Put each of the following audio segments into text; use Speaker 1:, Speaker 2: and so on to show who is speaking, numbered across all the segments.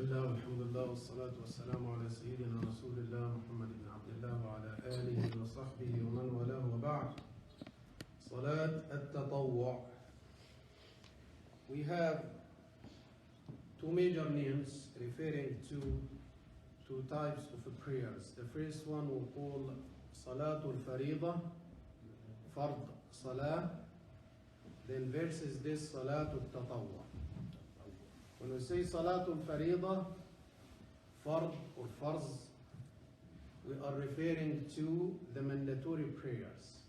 Speaker 1: بسم الله والحمد لله والصلاة والسلام على سيدنا رسول الله محمد بن عبد الله وعلى آله وصحبه ومن والاه وبعد. صلاة التطوع. We have two major names referring to two types of prayers. The first one we call Salaat al-Fariḍah, Fard Salah. Then versus this Salaat al-Tatawwu. When we say Salatul Fariḍah, Fard or Farz, we are referring to the mandatory prayers.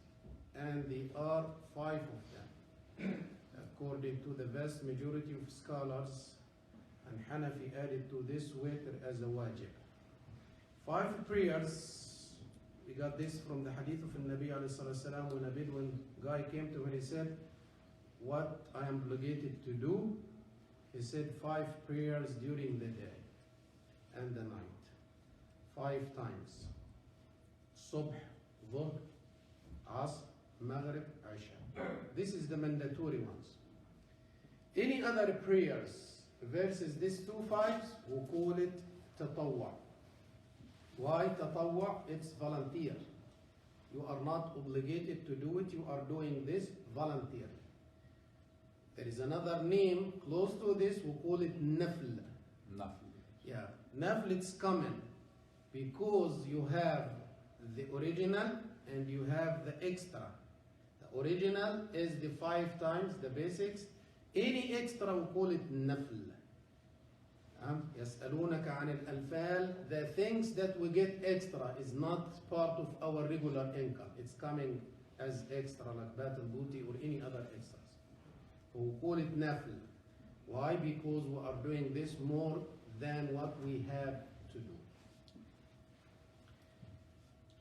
Speaker 1: And there are 5 of them. According to the vast majority of scholars, and Hanafi added to this witr as a wajib. 5 prayers, we got this from the hadith of the Nabi ﷺ when a Bedouin guy came to him and he said, "What I am obligated to do?" He said 5 prayers during the day and the night. 5 times. Subh, Dhuhr, Asr, Maghrib, Isha. This is the mandatory ones. Any other prayers versus these 2 5s, we call it Tatawwu. Why Tatawwu? It's volunteer. You are not obligated to do it, you are doing this voluntarily. There is another name close to this, we call it Nafl.
Speaker 2: Nafl.
Speaker 1: Yeah, Nafl it's common because you have the original and you have the extra. The original is the 5 times the basics. Any extra we call it Nafl. يسألونك عن الأنفال. The things that we get extra is not part of our regular income. It's coming as extra like battle booty or any other extras. We call it nafl. Why? Because we are doing this more than what we have to do.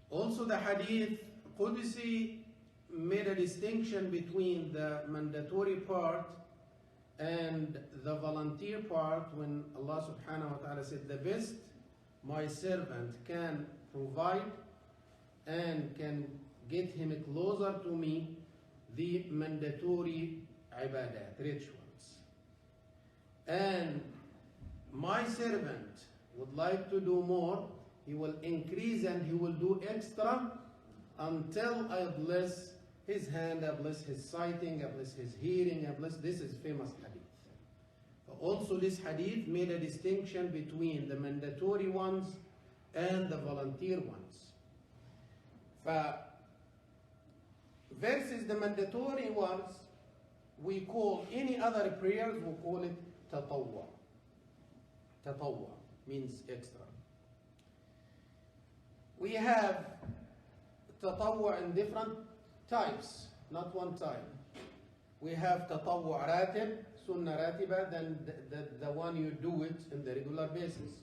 Speaker 1: Also the hadith Qudsi made a distinction between the mandatory part and the volunteer part when Allah subhanahu wa ta'ala said, "The best my servant can provide and can get him closer to me, the mandatory ibadat, rituals. And my servant would like to do more, he will increase and he will do extra until I bless his hand, I bless his sighting, I bless his hearing, I bless." This is famous hadith. Also this hadith made a distinction between the mandatory ones and the volunteer ones. Versus the mandatory ones, we call any other prayers, we call it Tatawwu. Tatawwu means extra. We have Tatawwu in different types, not one type. We have Tatawwu Ratib, Sunnah Ratiba, then the one you do it in the regular basis.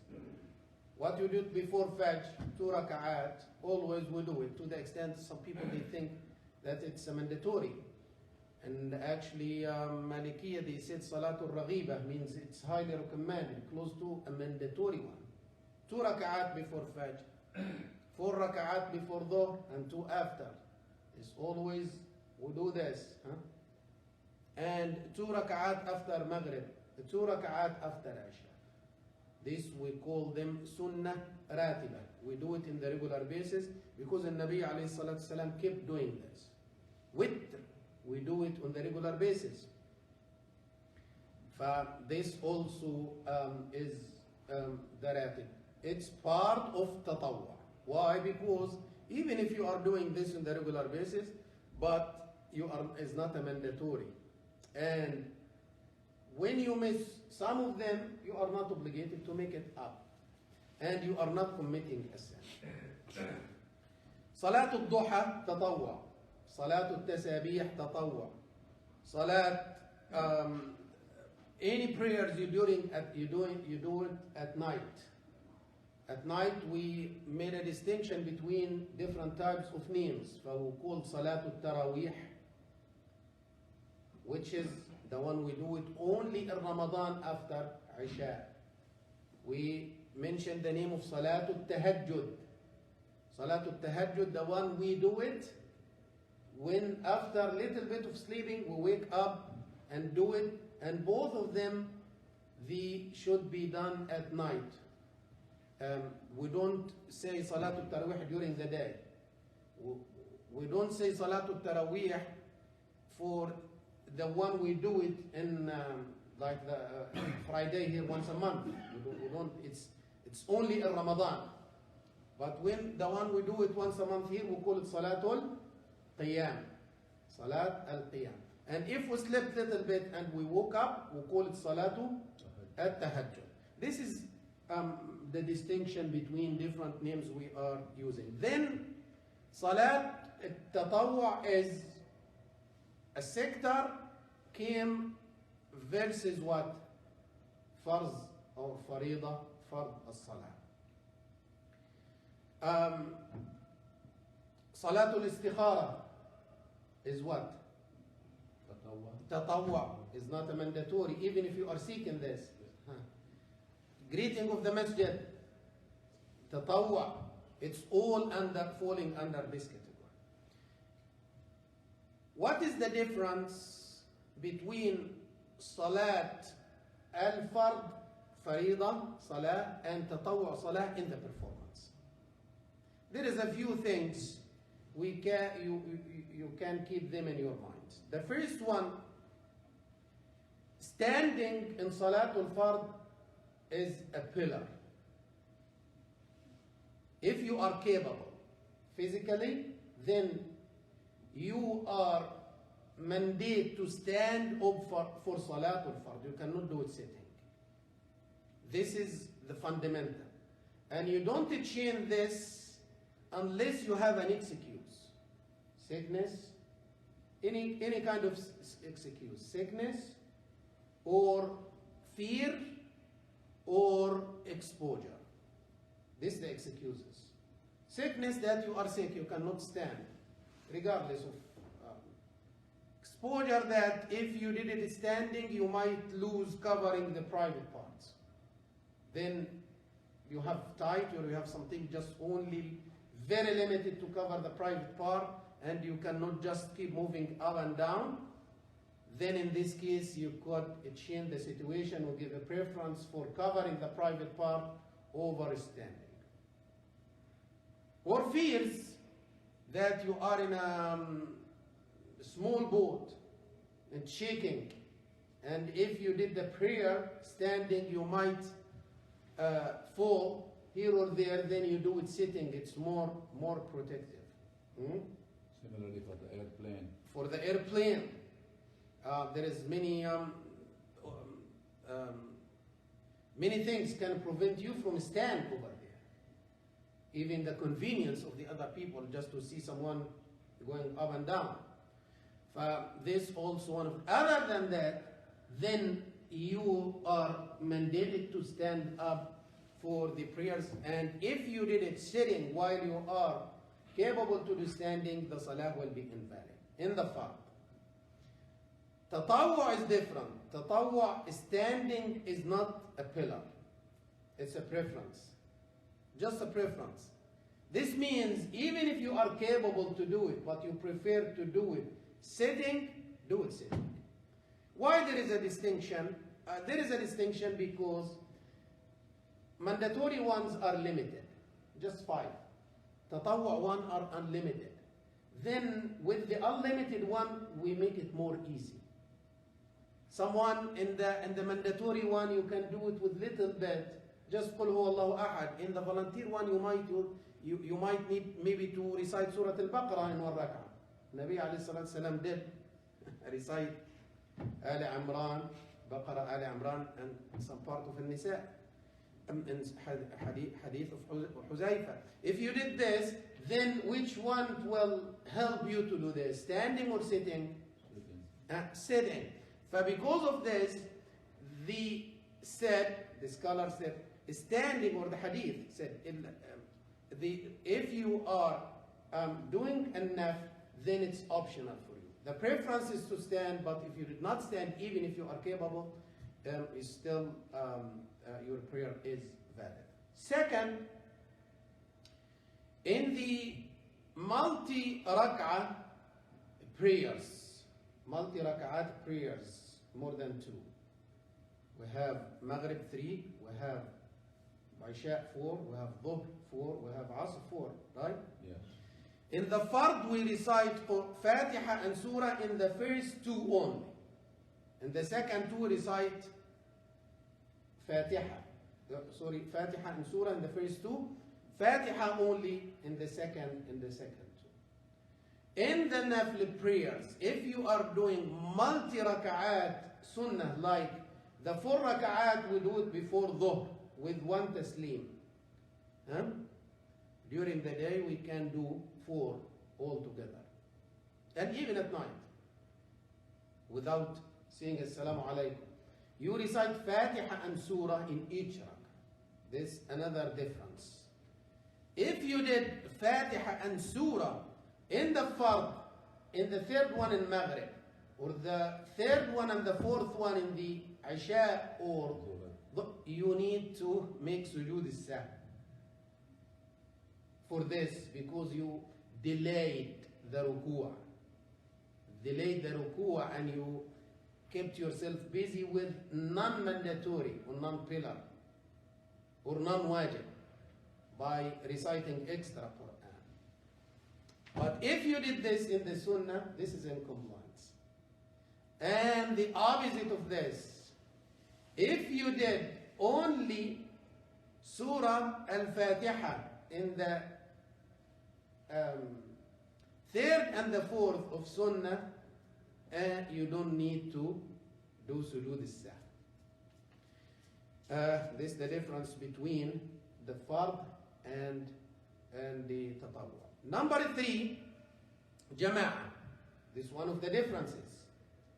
Speaker 1: What you do before Fajr, 2 raka'at, always we do it, to the extent some people they think that it's a mandatory. And actually, Malikiya, they said Salatul Raghiba means it's highly recommended, close to a mandatory one. 2 raka'at before Fajr, 4 raka'at before Dhuhr, and 2 after. It's always, we do this. And 2 raka'at after Maghrib, 2 raka'at after Isha. This we call them Sunnah Ratiba. We do it in the regular basis because the Nabi alayhi salatu salam kept doing this. Witr, we do it on the regular basis. This also is the ratib. It's part of Tatawwu. Why? Because even if you are doing this on the regular basis, but it's not a mandatory. And when you miss some of them, you are not obligated to make it up. And you are not committing a sin. Salatul Duha, Tatawwu. Salatul Tasabih, Tatawwu. Salat, any prayers you do it at night. At night we made a distinction between different types of names. We call Salatul Tarawih, which is the one we do it only in Ramadan after Isha. We mentioned the name of Salatul Tahajjud. Salatul Tahajjud, the one we do it when after a little bit of sleeping we wake up and do it, and both of them they should be done at night. We don't say Salatul Tarawih during the day. We don't say Salatul Tarawih for the one we do it in like the Friday here once a month. We don't. It's only in Ramadan. But when the one we do it once a month here, we call it Salatul Qiyam. Salat al-Qiyam. And if we slept a little bit and we woke up, we call it Salatu al-Tahajjud. This is the distinction between different names we are using. Then Salat al-Tatawwu is a sector came versus what? Farz or Farida, Fard al-Salah. Salatul Istikhara is what? Tatawwu is not a mandatory, even if you are seeking this. Greeting of the masjid, Tatawwu, it's all falling under this category. What is the difference between Salat al-Fard, Farida, Salah, and Tatawwu Salah in the performance? There is a few things you can keep them in your mind. The first one, standing in Salatul Fard is a pillar. If you are capable physically, then you are mandated to stand up for Salatul Fard. You cannot do it sitting. This is the fundamental. And you don't change this unless you have an excuse. Sickness, any kind of excuse. Sickness, or fear, or exposure. This is the excuses. Sickness, that you are sick, you cannot stand, regardless of exposure, that if you did it standing, you might lose covering the private parts. Then you have tight, or you have something just only very limited to cover the private part, and you cannot just keep moving up and down. Then in this case, you could change the situation or give a preference for covering the private part over standing. Or fears that you are in a small boat and shaking, and if you did the prayer standing, you might fall here or there. Then you do it sitting. It's more protective.
Speaker 2: Similarly for the airplane.
Speaker 1: For the airplane, there is many things can prevent you from stand over there. Even the convenience of the other people, just to see someone going up and down. This also one of. Other than that, then you are mandated to stand up for the prayers. And if you did it sitting while you are capable to do standing, the salah will be invalid. In the fard. Tatawwu is different. Tatawwu, standing is not a pillar. It's a preference. Just a preference. This means even if you are capable to do it, but you prefer to do it sitting, do it sitting. Why there is a distinction? There is a distinction because mandatory ones are limited. Just 5. Tatawwu one are unlimited. Then with the unlimited one, we make it more easy. Someone in the mandatory one, you can do it with little bit. Just Qul Huwallahu Ahad. In the volunteer one, you might need maybe to recite Surah Al-Baqarah in one rak'ah. Nabi alayhi salatu salam did recite Ali Imran, Baqarah, Ali Imran, and some part of An-Nisa. In hadith of Huzaifa. If you did this, then which one will help you to do this? Standing or sitting? Sitting. Because of this, the scholar said, standing, or the hadith said, if you are doing enough, then it's optional for you. The preference is to stand, but if you did not stand, even if you are capable, is still your prayer is valid. Second, in the multi-rak'ah prayers, more than 2, we have Maghrib 3, we have Isha 4, we have Dhuhr 4, we have Asr 4, right?
Speaker 2: Yes.
Speaker 1: In the Fard, we recite Fatiha and Surah in the first two only. In the second two, recite Fatiha. Fatiha and Surah in the first two. Fatiha only in the second two. In the Nafil prayers, if you are doing multi-raka'at sunnah, like the 4 raka'at we do it before Dhuhr with 1 taslim. During the day we can do 4 altogether. And even at night, without saying Assalamu alaikum. You recite Fatiha and Surah in each rak'ah. This another difference. If you did Fatiha and Surah in the Fard, in the third one in Maghrib, or the third one and the fourth one in the Isha, or you need to make sujood as-sahw for this, because you delayed the ruku'. Delayed the ruku' and you kept yourself busy with non-mandatory or non-pillar or non-wajib by reciting extra Quran. But if you did this in the Sunnah, this is in compliance. And the opposite of this, if you did only Surah Al-Fatiha in the third and the fourth of Sunnah, you don't need to do sujood as-sahw. This is the difference between the Fard and the Tatawwu. Number 3, Jama'ah. This is one of the differences,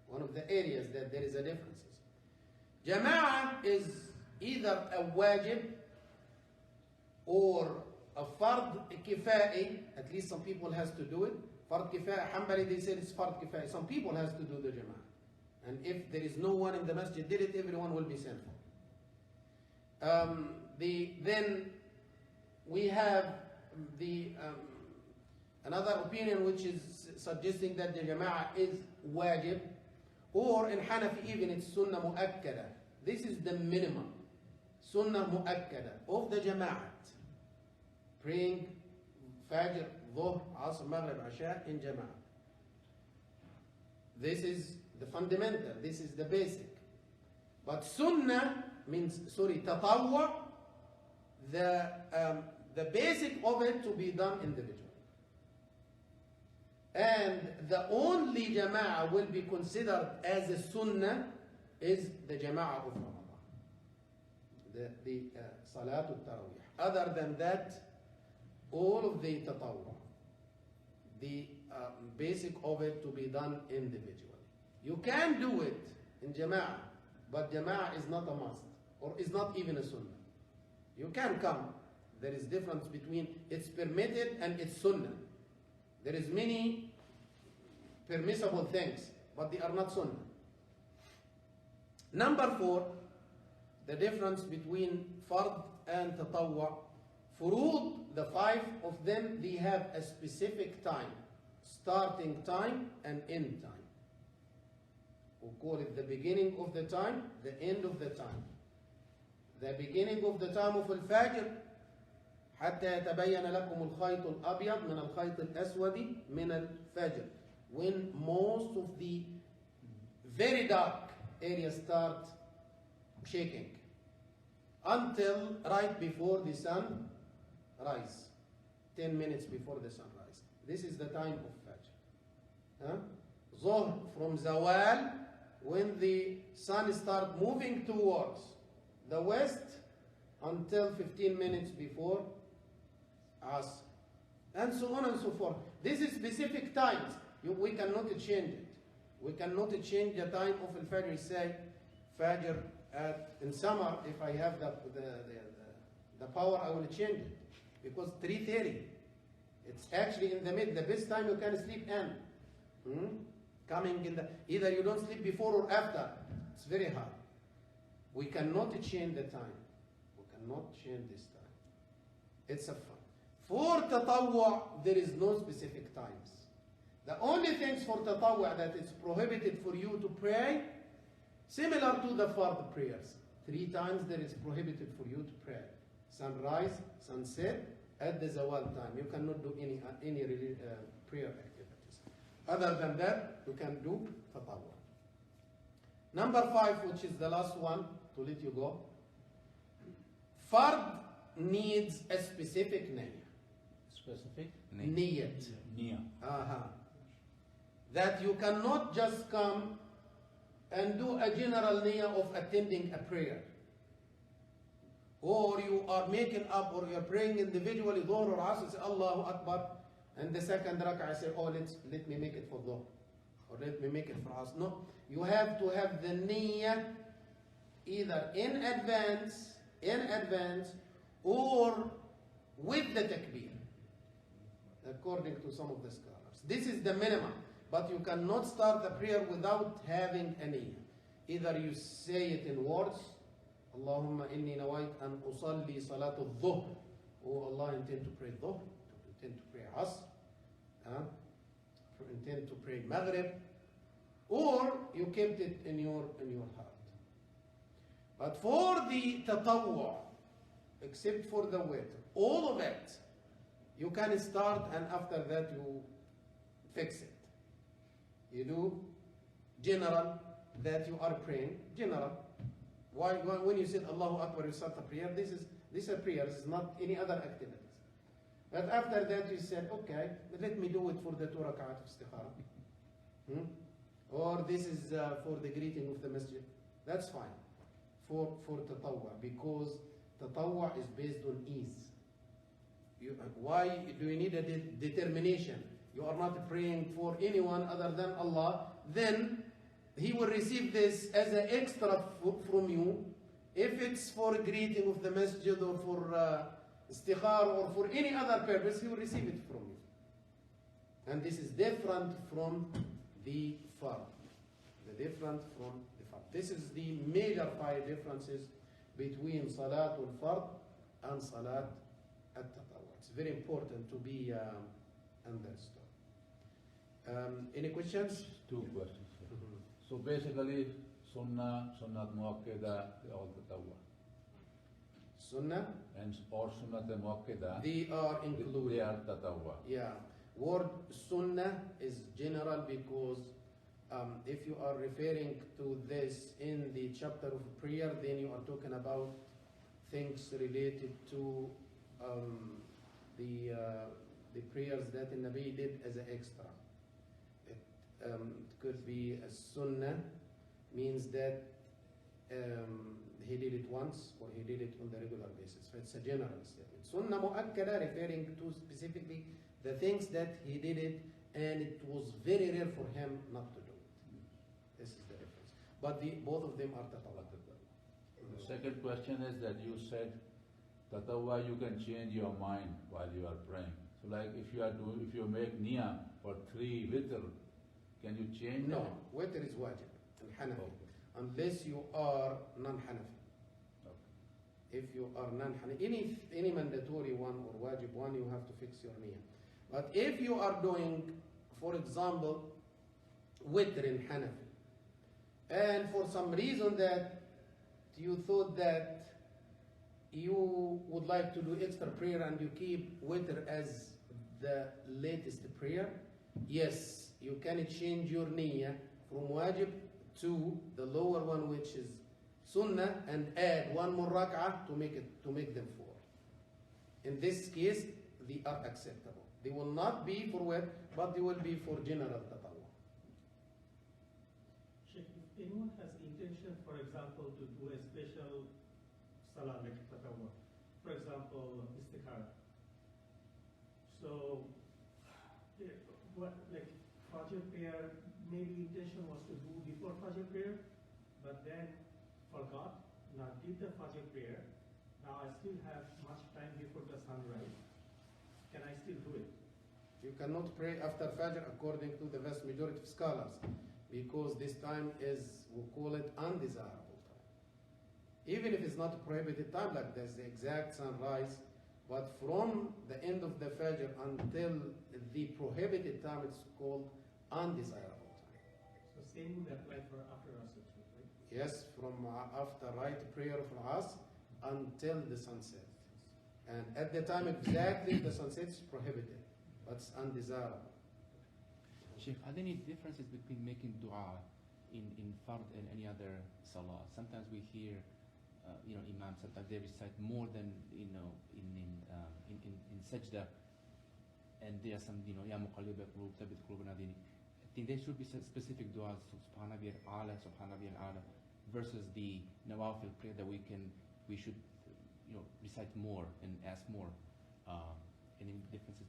Speaker 1: one of the areas that there is a difference. Jama'ah is either a wajib or a fard kifa'i. At least some people has to do it. Fard kifa'i, Hanbali, they say it's fard kifa'i. Some people has to do the jama'ah. And if there is no one in the masjid did it, everyone will be sent for. Then we have the another opinion which is suggesting that the jama'ah is wajib, or in Hanafi even it's sunnah mu'akkada. This is the minimum. Sunnah mu'akkada of the jama'at. Praying Fajr, Dhuhr, Asr, Maghrib, Isha in jama'at. This is the fundamental, this is the basic. But sunnah means, Tatawwu, the basic of it to be done individually. And the only jama'ah will be considered as a sunnah is the jama'ah of Ramadan. The Salaat al-Tarawih. Other than that, all of the Tatawwu, the basic of it to be done individually. You can do it in jama'ah, but jama'ah is not a must, or is not even a sunnah. You can come. There is difference between it's permitted and it's sunnah. There is many permissible things, but they are not sunnah. Number 4, the difference between fard and tatawwu. Furud, the 5 of them, they have a specific time, starting time and end time. We call it the beginning of the time, the end of the time. The beginning of the time of al-Fajr, حتى يتبين لكم الخيط الأبيض من الخيط الأسود من الفجر. When most of the very dark areas start shaking, until right before the sun rise, 10 minutes before the sun rise. This is the time of Fajr. Dhuhr from Zawal, when the sun starts moving towards the west, until 15 minutes before Asr, and so on and so forth. This is specific times. We cannot change it. We cannot change the time of Al-Fajr. Say Fajr in summer, if I have the power, I will change it, because 3:30. It's actually in the mid. The best time you can sleep in. Coming in the, either you don't sleep before or after. It's very hard. We cannot change the time. We cannot change this time. It's a fun. For Tatawwu, there is no specific times. The only things for Tatawwu that is prohibited for you to pray, Similar to the fard prayers. 3 times there is prohibited for you to pray. Sunrise, sunset, at the zawal time. You cannot do any prayer activities. Other than that, you can do tatawwu. Number 5, which is the last one to let you go. Fard needs a specific niyyah.
Speaker 2: Specific?
Speaker 1: Niyyat.
Speaker 2: Niyyah.
Speaker 1: That you cannot just come and do a general niyyah of attending a prayer. Or you are making up, or you are praying individually, Dhuhr or Asr, say Allahu Akbar, and the second rak'ah say, oh, let me make it for Dhuhr, or let me make it for Asr. No, you have to have the niyyah either in advance, or with the takbir, according to some of the scholars. This is the minimum, but you cannot start the prayer without having a niyyah. Either you say it in words, Allahumma inni nawait an usalli salatu dhuhr. Oh Allah, intend to pray dhuhr, intend to pray asr, intend to pray maghrib, or you kept it in your heart. But for the tatawwu, except for the witr, all of it, you can start and after that you fix it. You do general, that you are praying, general. Why when you said Allahu Akbar, you start a prayer, this is a prayer, this is not any other activities. But after that you said, okay, let me do it for the 2 rak'at of istikhara. Or this is for the greeting of the masjid. That's fine for tatawwu, because tatawwu is based on ease. Why do you need a determination? You are not praying for anyone other than Allah, then He will receive this as an extra from you. If it's for greeting of the masjid or for istikhar or for any other purpose, He will receive it from you. And this is different from the fard. This is the major 5 differences between Salaat al-Fard and Salaat al-Tatawwu. It's very important to be understood. Any questions?
Speaker 2: 2 questions. So basically, Sunnah Muakkada, they all Tatawwu.
Speaker 1: Sunnah?
Speaker 2: Or Sunnah Muakkada,
Speaker 1: They are included.
Speaker 2: They are Tatawwu.
Speaker 1: Yeah. Word Sunnah is general because if you are referring to this in the chapter of prayer, then you are talking about things related to the prayers that the Nabi did as an extra. It could be a Sunnah, means that he did it once or he did it on the regular basis. So it's a general statement. Sunnah Muakkada referring to specifically the things that he did it and it was very rare for him not to do it. This is the difference. But both of them are tatawwu.
Speaker 2: The second question is that you said tatawwu you can change your mind while you are praying. So like if you make niyyah for 3 witr, can you change
Speaker 1: No,
Speaker 2: that?
Speaker 1: witr is wajib in Hanafi,
Speaker 2: Okay.
Speaker 1: unless you are non-Hanafi.
Speaker 2: Okay.
Speaker 1: If you are non-Hanafi, any mandatory one or wajib one, you have to fix your niyyah. But if you are doing, for example, witr in Hanafi, and for some reason that you thought that you would like to do extra prayer and you keep witr as the latest prayer, yes, you can change your niyyah from wajib to the lower one, which is sunnah, and add 1 more rak'ah to make them 4. In this case, they are acceptable. They will not be for witr, but they will be for general tatawwu.
Speaker 3: Sheikh, if anyone has intention, for example, to do a special salah like tatawwu, for example, istikhara. So, what like Fajr prayer, maybe intention was to do before Fajr prayer, but then forgot, now did the Fajr prayer. Now I still have much time before the sunrise. Can I still do it?
Speaker 1: You cannot pray after Fajr according to the vast majority of scholars, because this time is, we call it undesirable time. Even if it's not a prohibited time, like there's the exact sunrise, but from the end of the Fajr until the prohibited time, it's called undesirable time.
Speaker 3: So same would apply for after Asr, right?
Speaker 1: Yes, from after right prayer of al-Asr until the sunset. And at the time exactly the sunset is prohibited, but it's undesirable.
Speaker 4: Sheikh, are there any differences between making dua in fard and any other salah? Sometimes we hear, imams, sometimes they recite more than, in sajda, and there are some, ya muqallib al-qulub, thabbit qulubana dini. I think there should be some specific du'as, subhana bi al-ala, subhana bi al-ala, versus the nawafil prayer that we should, recite more and ask more. Any differences?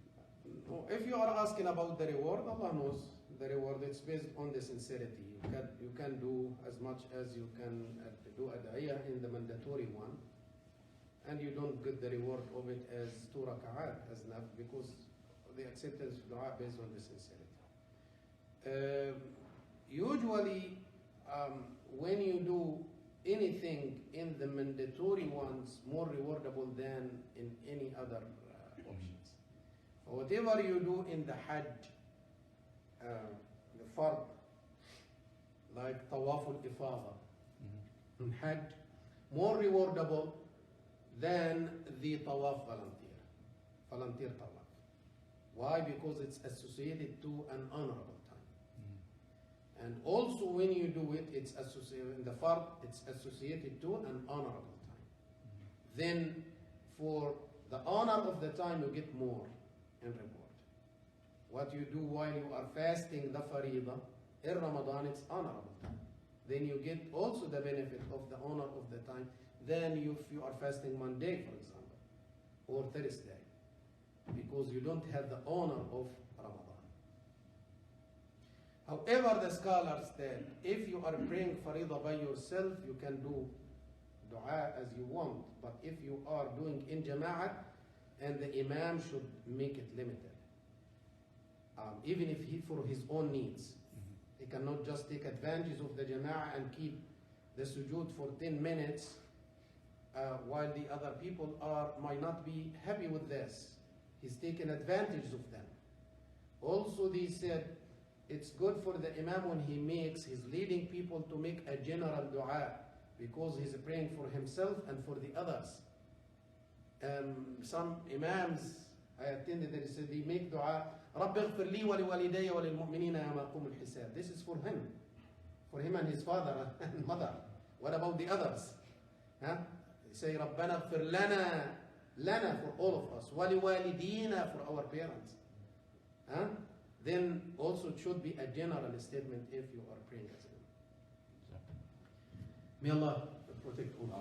Speaker 1: No, if you are asking about the reward, Allah knows the reward. It's based on the sincerity. You can do as much as you can do ad'iyah in the mandatory one, and you don't get the reward of it as 2 rak'at as naf, because the acceptance of dua based on the sincerity. Usually, when you do anything in the mandatory ones, more rewardable than in any other options. Whatever you do in the Hajj, the fard, like Tawaf al-Ifada, in Hajj, more rewardable than the Tawaf volunteer Tawaf. Why? Because it's associated to an honorable time. And also when you do it, it's associated, in the fard, it's associated to an honorable time. Then for the honor of the time, you get more in reward. What you do while you are fasting the faridah, in Ramadan, it's honorable time. Then you get also the benefit of the honor of the time than if you are fasting Monday, for example, or Thursday, because you don't have the honor of Ramadan. However, the scholars said, if you are praying faridah by yourself, you can do dua as you want. But if you are doing in jama'at, and the imam should make it limited. Even if he, for his own needs. He cannot just take advantage of the jama'ah and keep the sujood for 10 minutes while the other people might not be happy with this. He's taken advantage of them. Also, they said it's good for the imam when he's leading people to make a general dua, because he's praying for himself and for the others. Some imams I attended, they said they make dua, رَبِّ اغْفِرْ لِي وَلِوَالِدَيَّ وَلِلْمُؤْمِنِينَ يَوْمَ يَقُومُ الْحِسَابِ. This is for him and his father and mother. What about the others? Huh? They say, رَبَّنَا اغْفِرْ لَنَا for all of us, وَلِوَالِدِينَ for our parents. Huh? Then also it should be a general statement if you are praying as a May Allah protect all of us.